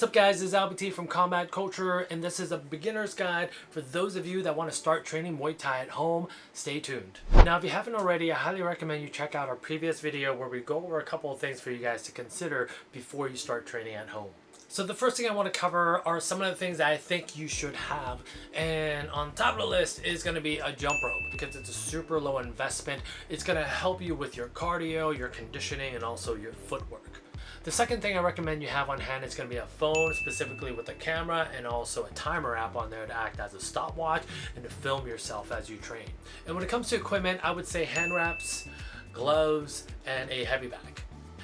What's up guys, this is LBT from Combat Culture, and this is a beginner's guide for those of you that want to start training Muay Thai at home. Stay tuned. Now if you haven't already, I highly recommend you check out our previous video where we go over a couple of things for you guys to consider before you start training at home. So the first thing I want to cover are some of the things that I think you should have, and on top of the list is going to be a jump rope because it's a super low investment. It's going to help you with your cardio, your conditioning, and also your footwork. The second thing I recommend you have on hand is going to be a phone, specifically with a camera and also a timer app on there to act as a stopwatch and to film yourself as you train. And when it comes to equipment, I would say hand wraps, gloves, and a heavy bag.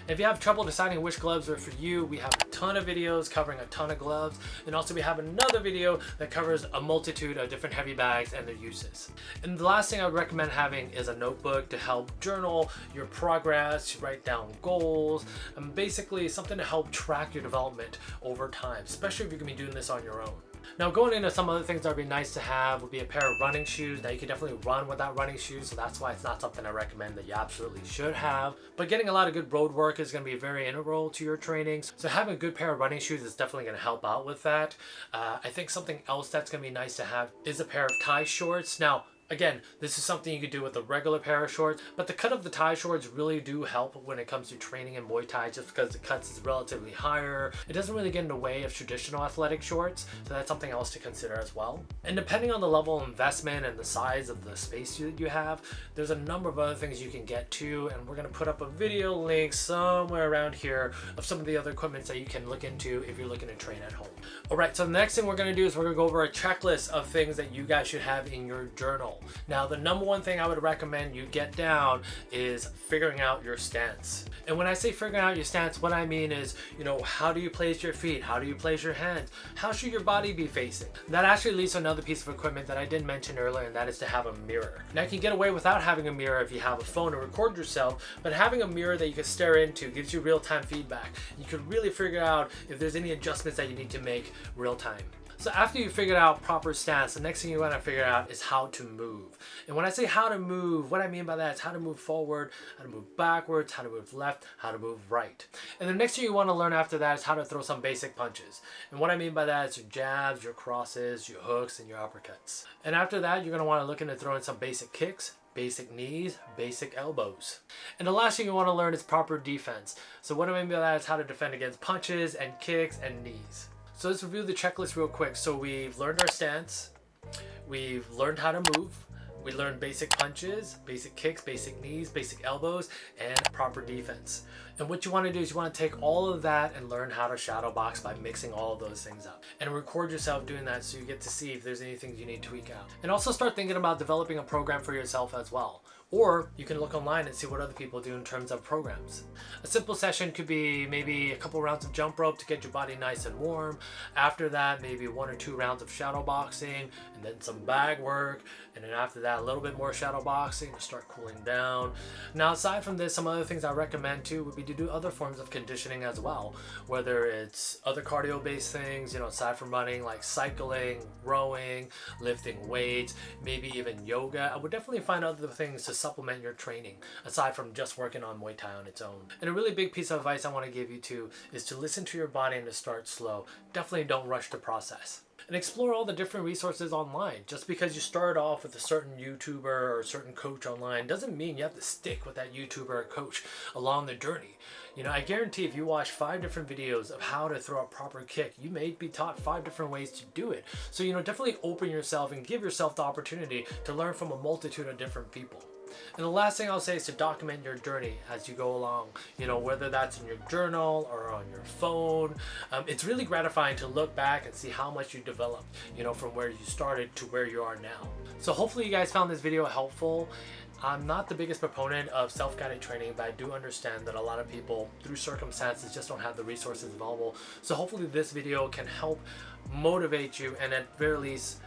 If you have trouble deciding which gloves are for you, we have a ton of videos covering a ton of gloves, and also we have another video that covers a multitude of different heavy bags and their uses. And the last thing I would recommend having is a notebook to help journal your progress, write down goals, and basically something to help track your development over time, especially if you're going to be doing this on your own. Now going into some other things that would be nice to have would be a pair of running shoes. Now you can definitely run without running shoes, so that's why it's not something I recommend that you absolutely should have. But getting a lot of good road work is going to be very integral to your training. So having a good pair of running shoes is definitely going to help out with that. I think something else that's going to be nice to have is a pair of tie shorts. Now, again, this is something you could do with a regular pair of shorts, but the cut of the tie shorts really do help when it comes to training in Muay Thai just because the cuts is relatively higher. It doesn't really get in the way of traditional athletic shorts, so that's something else to consider as well. And depending on the level of investment and the size of the space that you have, there's a number of other things you can get to, and we're going to put up a video link somewhere around here of some of the other equipment that you can look into if you're looking to train at home. Alright, so the next thing we're going to do is we're going to go over a checklist of things that you guys should have in your journal. Now, the number one thing I would recommend you get down is figuring out your stance. And when I say figuring out your stance, what I mean is, how do you place your feet? How do you place your hands? How should your body be facing? That actually leads to another piece of equipment that I didn't mention earlier, and that is to have a mirror. Now, you can get away without having a mirror if you have a phone to record yourself, but having a mirror that you can stare into gives you real-time feedback. You can really figure out if there's any adjustments that you need to make real time. So after you figured out proper stance, the next thing you want to figure out is how to move. And when I say how to move, what I mean by that is how to move forward, how to move backwards, how to move left, how to move right. And the next thing you want to learn after that is how to throw some basic punches. And what I mean by that is your jabs, your crosses, your hooks, and your uppercuts. And after that, you're going to want to look into throwing some basic kicks, basic knees, basic elbows. And the last thing you want to learn is proper defense. So what I mean by that is how to defend against punches and kicks and knees. So let's review the checklist real quick. So we've learned our stance, we've learned how to move, we learned basic punches, basic kicks, basic knees, basic elbows, and proper defense. And what you want to do is you want to take all of that and learn how to shadow box by mixing all of those things up. And record yourself doing that so you get to see if there's anything you need to tweak out. And also start thinking about developing a program for yourself as well. Or you can look online and see what other people do in terms of programs. A simple session could be maybe a couple rounds of jump rope to get your body nice and warm. After that, maybe 1 or 2 rounds of shadow boxing, and then some bag work. And then after that, a little bit more shadow boxing to start cooling down. Now, aside from this, some other things I recommend too would be to do other forms of conditioning as well. Whether it's other cardio-based things, aside from running, like cycling, rowing, lifting weights, maybe even yoga. I would definitely find other things to supplement your training aside from just working on Muay Thai on its own. And a really big piece of advice I want to give you too is to listen to your body and to start slow. Definitely don't rush the process. And explore all the different resources online. Just because you start off with a certain YouTuber or a certain coach online doesn't mean you have to stick with that YouTuber or coach along the journey. I guarantee if you watch 5 different videos of how to throw a proper kick, you may be taught 5 different ways to do it. So, definitely open yourself and give yourself the opportunity to learn from a multitude of different people. And the last thing I'll say is to document your journey as you go along, whether that's in your journal or on your phone. It's really gratifying to look back and see how much you developed, from where you started to where you are now. So hopefully you guys found this video helpful. I'm not the biggest proponent of self-guided training, but I do understand that a lot of people, through circumstances, just don't have the resources available. So hopefully this video can help motivate you and at very least,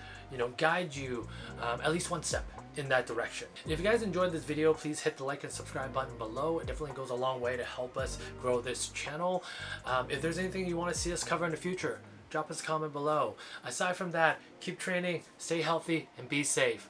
guide you at least one step in that direction. And if you guys enjoyed this video, please hit the like and subscribe button below. It definitely goes a long way to help us grow this channel. If there's anything you want to see us cover in the future, drop us a comment below. Aside from that, keep training, stay healthy, and be safe.